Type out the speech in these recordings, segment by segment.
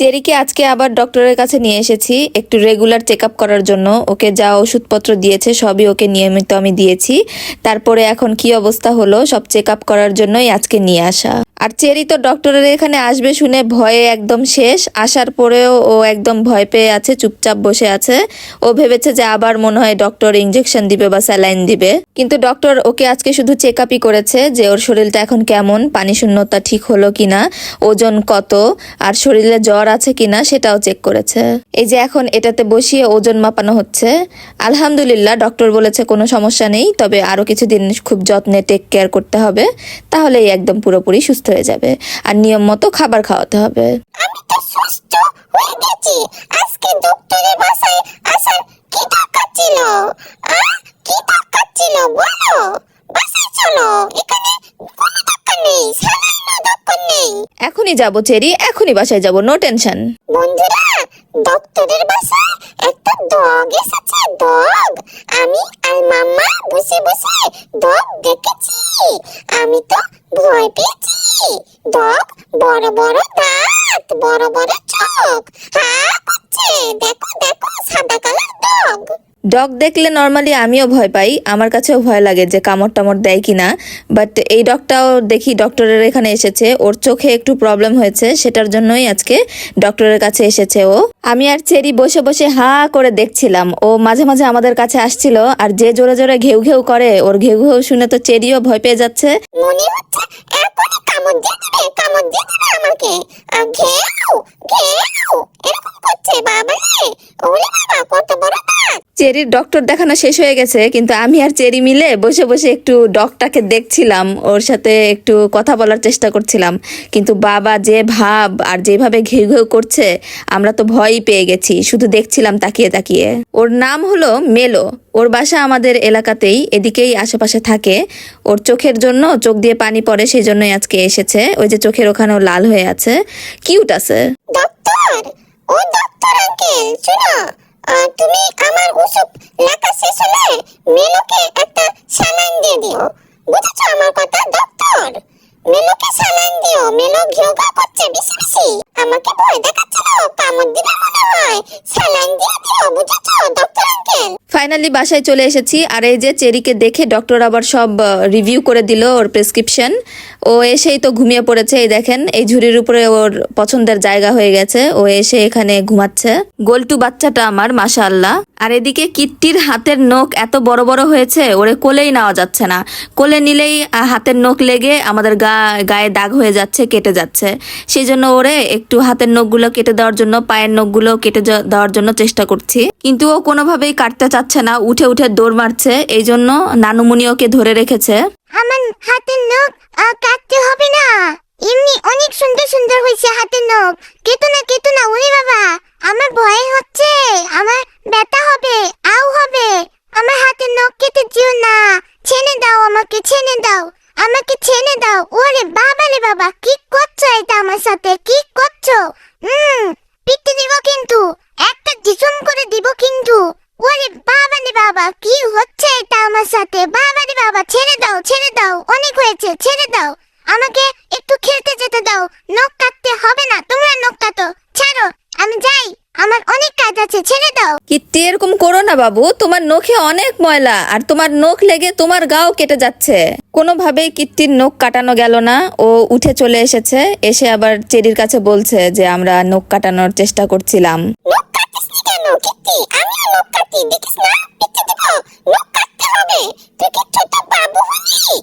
চেরিকে আজকে আবার ডক্টরের কাছে নিয়ে এসেছি একটু রেগুলার চেক আপ করার জন্য। ওকে যা ওষুধপত্র দিয়েছে সবই ওকে নিয়মিত আমি দিয়েছি। তারপরে এখন কি অবস্থা হলো সব চেক আপ করার জন্যই আজকে নিয়ে আসা। আর চেরি তো ডক্টরের এখানে আসবে শুনে ভয়ে একদম শেষ। আসার পরেও ও একদম ভয় পেয়ে আছে, চুপচাপ বসে আছে। ও ভেবেছে যে আবার মনে হয় ডক্টর ইনজেকশন দিবে বা স্যালাইন দিবে, কিন্তু ডক্টর ওকে আজকে শুধু চেক আপই করেছে যে ওর শরীরটা এখন কেমন, পানি শূন্যতা ঠিক হলো কিনা, ওজন কত, আর শরীরে জ্বর আছে কিনা সেটাও চেক করেছে। এই যে এখন এটাতে বসিয়ে ওজন মাপানো হচ্ছে। আলহামদুলিল্লাহ ডক্টর বলেছে কোনো সমস্যা নেই, তবে আরো কিছুদিন খুব যত্নে টেক কেয়ার করতে হবে, তাহলেই একদম পুরোপুরি সুস্থ হয়ে যাবে। আর নিয়ম মতো খাবার খাওয়াতে হবে। আমি তো সুস্থ হয়ে গেছি। আজকে ডক্টরের বাসায় আসার কি দরকার ছিল? কি দরকার ছিল বলো? বাসায় চলো, এখানে কোনো দরকার নেই, সালাইনো দরকার নেই। এখনই যাবো চেরি, এখনই বাসায় যাবো, নো টেনশন। বন্ধুরা, ডক্টরের বাসায় একটা ডগ এসেছে, ডগ। আমি আর মাম্মা বসে বসে ডগ দেখেছি। আমি তো ভয় পেয়েছি। ডগ বড় বড় দাঁত, বড় বড় চোখ, হা করছে। দেখো দেখো, সাদা কালার ডগ। ডগ দেখলে নর্মালি আমিও ভয় পাই, আমার কাছেও ভয় লাগে যে কামড় টামড় দেয় কিনা। বাট এই ডগটাও দেখি ডক্টরের এখানে এসেছে, ওর চোখে একটু প্রবলেম হয়েছে, সেটার জন্যই আজকে ডক্টরের কাছে এসেছে ও। আমি আর চেরি বসে বসে হা করে দেখছিলাম। ও মাঝে মাঝে আমাদের কাছে আসছিল, আর যে জোরে জোরে ঘেউ ঘেউ করে, ওর ঘেউ ঘেউ শুনে তো চেরিও ভয় পেয়ে যাচ্ছে। মনে হচ্ছে এখনই কামড় দিয়ে দিবে, কামড় দিয়ে দিবে আমাকে। ঘেউ ঘেউ এরকম করছে। বাবা রে, ওরে বাবা, কত বড় দাঁত। চেরির ডক্টর দেখানো শেষ হয়ে গেছে, কিন্তু আমি আর চেরি মিলে বসে বসে একটু ডগটাকে দেখছিলাম, ওর সাথে একটু কথা বলার চেষ্টা করছিলাম। কিন্তু বাবা যে ভাব আর যেভাবে ঘেউ ঘেউ করছে, আমরা তো ভয়ই পেয়ে গেছি, শুধু দেখছিলাম তাকিয়ে তাকিয়ে। ওর নাম হলো মেলো। ওর বাসা আমাদের এলাকাতেই, এদিকেই আশেপাশে থাকে। ওর চোখের জন্য চোখ দিয়ে পানি পড়ে, সেই জন্যই আজকে এসেছে। ওই যে চোখের ওখানেও লাল হয়ে আছে, কিউট আছে। ডক্টর, ও ডক্টর আঙ্কেল, শুনো, তুমি আমার ওষুধ লেখা শেষ হলে মেলোকে একটা স্যালাইন দিয়ে দিও। বুঝেছো আমার কথা ডক্টর? মেলোকে স্যালাইন দিও। মেলো ঘিউঘা করছে বেশি বেশি, আমাকে ভয় দেখাচ্ছিল, কামড় দিবে মনে হয়। স্যালাইন দিয়ে দিও, বুঝেছো ডক্টর আঙ্কেল? ফাইনালি বাসায় চলে এসেছি। আর এই যে চেরিকে দেখে ডক্টর আবার সব রিভিউ করে দিল ওর প্রেসক্রিপশন। ও এসেই তো ঘুমিয়ে পড়েছে। এই দেখেন, এই ঝুড়ির উপরে ওর পছন্দের জায়গা হয়ে গেছে, ও এসে এখানে ঘুমাচ্ছে। গোলটু বাচ্চাটা আমার, মাশাআল্লাহ। আর এদিকে কিট্টির হাতের নখ এত বড় বড় হয়েছে, ওরে কোলেই নেওয়া যাচ্ছে না। কোলে নিলেই হাতের নখ লেগে আমাদের গায়ে দাগ হয়ে যাচ্ছে, কেটে যাচ্ছে। সেই জন্য ওরে একটু হাতের নখগুলো কেটে দেওয়ার জন্য, পায়ের নখগুলো কেটে দেওয়ার জন্য চেষ্টা করছি, কিন্তু ও কোনোভাবেই কাটতে চাচ্ছে না, উঠে উঠে দৌড় মারছে। এই জন্য নানুমণি ওকে ধরে রেখেছে। আমার হাতের নখ কাটতে হবে না, এমনি অনেক সুন্দর সুন্দর হয়েছে হাতের নখ। কেটো না, কেটো না, ওরে বাবা, আমার ভয় হচ্ছে, আমার ব্যথা হবে, আউ হবে। আমার হাতের নখ কেটে দিও না, ছেড়ে দাও আমাকে, ছেড়ে দাও আমাকে, ছেড়ে দাও। ওরে বাবা রে বাবা, কি করছো এটা আমার সাথে, কি করছো? পিটে দিব কিন্তু, একটা জিসম করে দিব কিন্তু। ওরে বাবা রে বাবা, কি হচ্ছে এটা আমার সাথে? বাবা রে বাবা, ছেড়ে দাও, ছেড়ে দাও, অনেক হয়েছে, ছেড়ে দাও। আমাকে একটু খেলতে যেতে দাও, নখ কাটতে হবে না, তোমরা নখ কাটো, ছাড়ো, আমি যাই, আমার অনেক কাজ আছে, ছেড়ে দাও। কিট্টি এরকম করো না বাবু, তোমার নখে অনেক ময়লা, আর তোমার নখ লেগে তোমার গাও কেটে যাচ্ছে। কোনোভাবেই কিট্টির নখ কাটানো গেল না, ও উঠে চলে এসেছে। এসে আবার চেরির কাছে বলছে যে আমরা নখ কাটানোর চেষ্টা করছিলাম। নখ কাটিস নি কেন কিট্টি? আমিও নখ কাটি, দেখিস না, পিটে দেব। নখ কাটতে হবে, তুই কি ছোট বাবু হলি?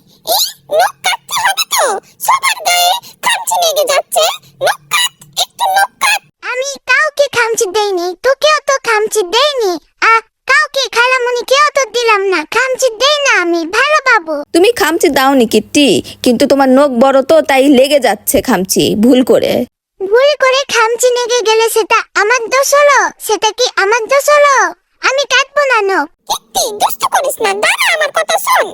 নখ কাটতে হবে তো, সবার গায়ে খামচি লেগে যাচ্ছে। নখ কাট, একটু নখ কাট। আমি কাউকে খামচি দেইনি, তোকেও তো খামচি দেইনি। কাউকে, খালামণি কেউ তো দিলাম না, খামচি দেই না আমি, ভালো বাবু। তুমি খামচি দাওনি কিট্টি, কিন্তু তোমার নখ বড় তো, তাই লেগে যাচ্ছে খামচি ভুল করে। ভুল করে খামচি লেগে গেলে সেটা আমার দোষ হলো? সেটা কি আমার দোষ হলো? আমি কাটবো না নখ। কিট্টি, দুষ্ট করিস না, দাঁড়া, আমার কথা শোন।